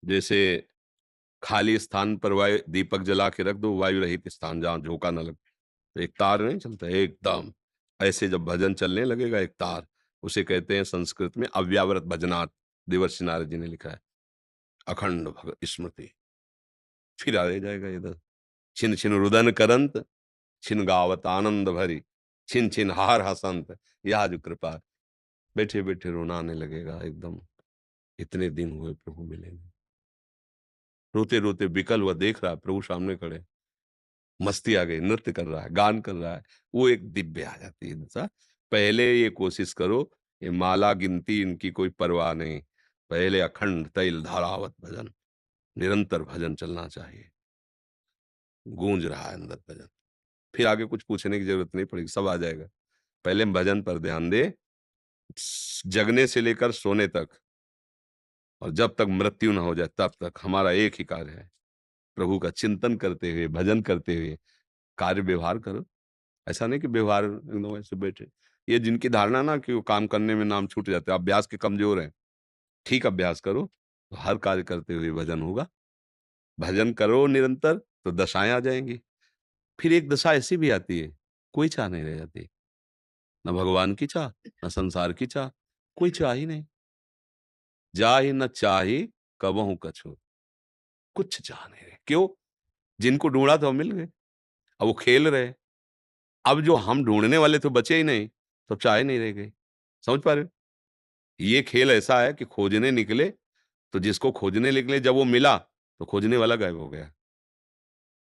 जैसे खाली स्थान पर वायु दीपक जला के रख दो, वायु रहित स्थान जहाँ झोंका न लगे, तो एक तार नहीं चलता एकदम। ऐसे जब भजन चलने लगेगा एक तार, उसे कहते हैं संस्कृत में अव्यावृत भजनात्। देवर्षि नारद जी ने लिखा है, अखंड भग स्मृति। फिर आ जाएगा इधर, छिन छिन रुदन करंत, छिन गावत आनंद भरी, छिन छिन हार हसंत, यह जो कृपा। बैठे बैठे रोना आने लगेगा एकदम, इतने दिन हुए प्रभु मिले नहीं। रोते रोते विकल हुआ देख रहा है प्रभु सामने खड़े, मस्ती आ गई, नृत्य कर रहा है, गान कर रहा है, वो एक दिव्य आ जाती है दशा। पहले ये कोशिश करो, ये माला गिनती इनकी कोई परवाह नहीं, पहले अखंड तैल धारावत भजन, निरंतर भजन चलना चाहिए। गूंज रहा है अंदर भजन, फिर आगे कुछ पूछने की जरूरत नहीं पड़ेगी, सब आ जाएगा। पहले हम भजन पर ध्यान दे, जगने से लेकर सोने तक, और जब तक मृत्यु ना हो जाए तब तक हमारा एक ही कार्य है, प्रभु का चिंतन करते हुए, भजन करते हुए कार्य व्यवहार करो। ऐसा नहीं कि व्यवहार एकदम ऐसे बैठे। ये जिनकी धारणा ना कि वो काम करने में नाम छूट जाते हैं, अभ्यास के कमजोर हैं। ठीक अभ्यास करो तो हर कार्य करते हुए भजन होगा। भजन करो निरंतर तो दशाएं आ जाएंगी। फिर एक दशा ऐसी भी आती है, कोई चाह नहीं रह जाती, न भगवान की चाह, न संसार की चाह, कोई चाह ही नहीं। जाहि न चाही कबहू कछु, कुछ चाह नहीं रहे। क्यों? जिनको ढूंढा तो मिल गए, अब वो खेल रहे। अब जो हम ढूंढने वाले तो बचे ही नहीं, तो चाह ही नहीं रह गई। समझ पा रहे हो? ये खेल ऐसा है कि खोजने निकले, तो जिसको खोजने निकले जब वो मिला, तो खोजने वाला गायब हो गया।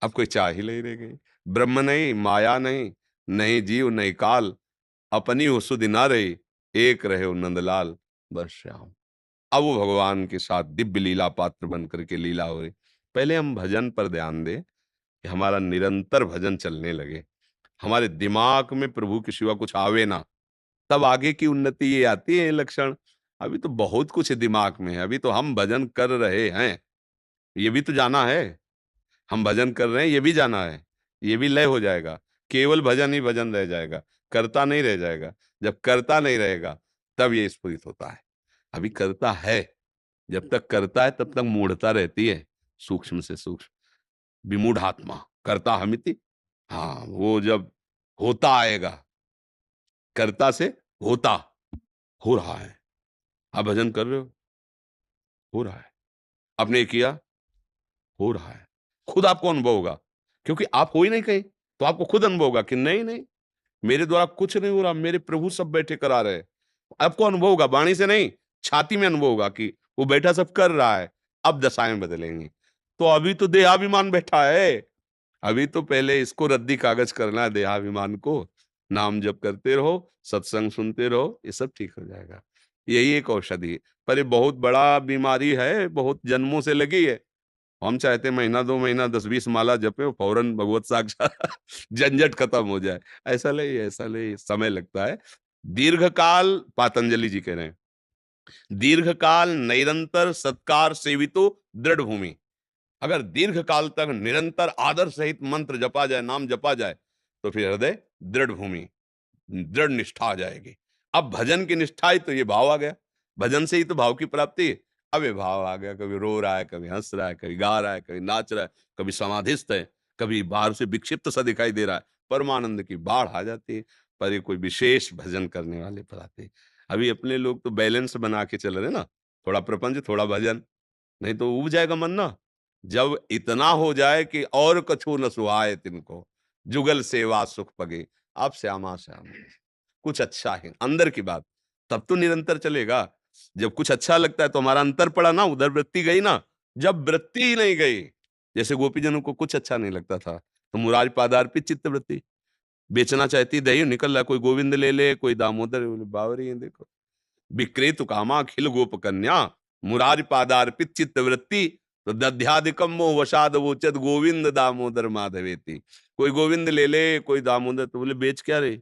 अब कोई चाह ही नहीं रह गई। ब्रह्म नहीं, माया नहीं, नहीं जीव नहीं काल, अपनी हो सुधि ना रही, एक रहे हो नंदलाल, बस श्याम। अब वो भगवान के साथ दिव्य लीला पात्र बन करके लीला हो रही। पहले हम भजन पर ध्यान दें, कि हमारा निरंतर भजन चलने लगे, हमारे दिमाग में प्रभु के सिवा कुछ आवे ना, तब आगे की उन्नति ये आती है, ये लक्षण। अभी तो बहुत कुछ दिमाग में है, अभी तो हम भजन कर रहे हैं, ये भी तो जाना है। हम भजन कर रहे हैं, ये भी जाना है, ये भी लय हो जाएगा। केवल भजन ही भजन रह जाएगा, करता नहीं रह जाएगा। जब करता नहीं रहेगा, तब ये स्फुरित होता है। अभी करता है, जब तक करता है तब तक मूढ़ता रहती है, सूक्ष्म से सूक्ष्म विमूढ़ात्मा, करता हमिति। हाँ, वो जब होता आएगा, कर्ता से होता, हो रहा है। आप भजन कर रहे हो रहा है। आपने ये किया, हो रहा है। खुद आपको अनुभव होगा, क्योंकि आप हो ही नहीं कहीं, तो आपको खुद अनुभव होगा कि नहीं, नहीं, मेरे द्वारा कुछ नहीं हो रहा, मेरे प्रभु सब बैठे करा रहे हैं। आपको अनुभव होगा, वाणी से नहीं, छाती में अनुभव होगा कि वो बैठा सब कर रहा है। अब दशाएं बदलेंगी। तो अभी तो देहाभिमान बैठा है, अभी तो पहले इसको रद्दी कागज करना है देहाभिमान को। नाम जप करते रहो, सत्संग सुनते रहो, ये सब ठीक हो जाएगा। यही एक औषधि है। पर ये बहुत बड़ा बीमारी है, बहुत जन्मों से लगी है। हम चाहते हैं महीना 2 महीना 10-20 माला जपे और फौरन भगवत साक्षात झंझट खत्म हो जाए। ऐसा नहीं, समय लगता है। दीर्घकाल पातंजलि जी कह रहे हैं, दीर्घकाल निरंतर सत्कार सेवितो दृढ़ भूमि। अगर दीर्घ काल तक निरंतर आदर सहित मंत्र जपा जाए, नाम जपा जाए, तो फिर हृदय दृढ़ भूमि, दृढ़ निष्ठा आ जाएगी। अब भजन की निष्ठा ही तो ये भाव आ गया, भजन से ही तो भाव की प्राप्ति है। अब ये भाव आ गया, कभी रो रहा है, कभी हंस रहा है, कभी गा रहा है, कभी नाच रहा है, कभी समाधिस्थ है, कभी बाहर से विक्षिप्त सा दिखाई दे रहा है। परमानंद की बाढ़ आ जाती है। पर ये कोई विशेष भजन करने वाले पर आते हैं। अभी अपने लोग तो बैलेंस बना के चल रहे ना, थोड़ा प्रपंच थोड़ा भजन, नहीं तो उब जाएगा मन ना। जब इतना हो जाए कि और कछु न सुहाए तिनको, जुगल सेवा सुख पगे, आप श्यामा श्याम, कुछ अच्छा है अंदर की बात, तब तो निरंतर चलेगा। जब कुछ अच्छा लगता है तो हमारा अंतर पड़ा ना, उधर वृत्ति गई ना। जब वृत्ति ही नहीं गई, जैसे गोपीजनों को कुछ अच्छा नहीं लगता था, तो मुरारी पादार्पित चित्त वृत्ति, बेचना चाहती दही, निकल रहा कोई गोविंद ले ले, कोई दामोदर, बावरी है देखो। विक्रेतु कामा अखिल गोप कन्या, मुरारी पादार्पित चित्त वृत्ति, तो दध्यादिकम मोह वशाद वोचत गोविंद दामोदर माधवेति। कोई गोविंद ले ले, कोई दामोदर, तो बोले बेच क्या रे।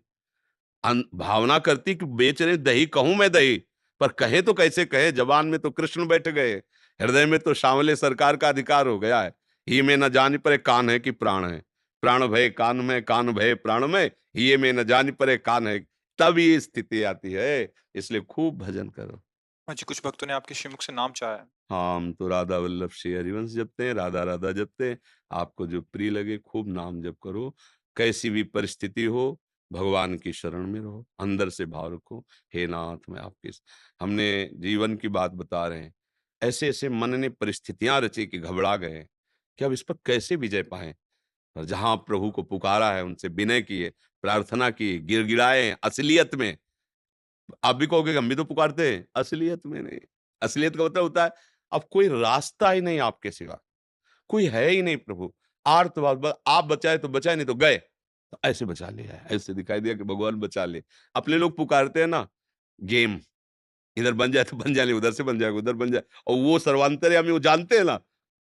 भावना करती कि बेच रहे दही, कहूं मैं दही, पर कहे तो कैसे कहे, जबान में तो कृष्ण बैठ गए, हृदय में तो सांवले सरकार का अधिकार हो गया है। ही में न जान परे कान है कि प्राण है, प्राण भय कान में, कान भय प्राण में, ये में न जान परे कान है। तब ये स्थिति आती है। इसलिए खूब भजन करो। हाँ जी, कुछ भक्तों ने आपके श्रीमुख से नाम चाहा है। हाँ, हम तो राधा वल्लभ श्री हरिवंश जपते हैं, राधा राधा जपते हैं। आपको जो प्रिय लगे खूब नाम जप करो, कैसी भी परिस्थिति हो, भगवान की शरण में रहो, अंदर से भाव रखो, हे नाथ मैं आपके हमने जीवन की बात बता रहे हैं। ऐसे-ऐसे मन ने परिस्थितियाँ रची कि घबरा गए, कि अब इस पर कैसे विजय पाएँ? और जहाँ प्रभु को पुकारा है, उनसे विनय किए, प्रार्थना की, गिड़गिड़ाए असलियत में। आप भी कहोगे कि हम भी तो पुकारते हैं, असलियत में नहीं। असलियत का मतलब होता है अब कोई रास्ता ही नहीं आपके सिवा, कोई है ही नहीं प्रभु। आर्तवाद ब आप बचाए तो बचाए नहीं तो गए। तो ऐसे बचा लिया है, ऐसे दिखाई दिया कि भगवान बचा ले। अपने लोग पुकारते हैं ना गेम, इधर बन जाए तो बन जाए, नहीं उधर से बन जाएगा, उधर बन जाए और वो सर्वांतर्यामी वो जानते हैं ना,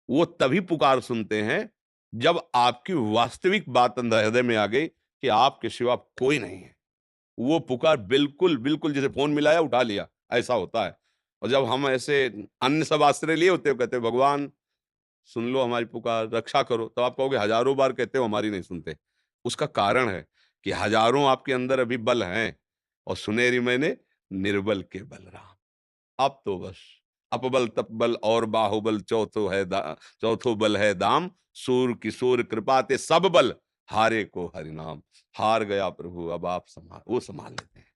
वो तभी पुकार सुनते हैं, जब आपकी वास्तविक बात अंदर हृदय में आ गई कि आपके सिवा कोई नहीं है। वो पुकार बिल्कुल, बिल्कुल जैसे फ़ोन मिलाया उठा लिया, ऐसा होता है। और जब हम ऐसे अन्य सब आश्रय लिए होते हो कहते हो भगवान सुन लो हमारी पुकार, रक्षा करो, तो आप कहोगे हज़ारों बार कहते हो हमारी नहीं सुनते। उसका कारण है कि हज़ारों आपके अंदर अभी बल हैं और सुनेरी मैंने निर्बल के बलराम। अब तो बस अपबल तपबल और बाहुबल चौथो बल है दाम, सूर की सूर कृपा ते सब बल हारे को हरिनाम। हार गया प्रभु अब आप वो संभाल लेते हैं।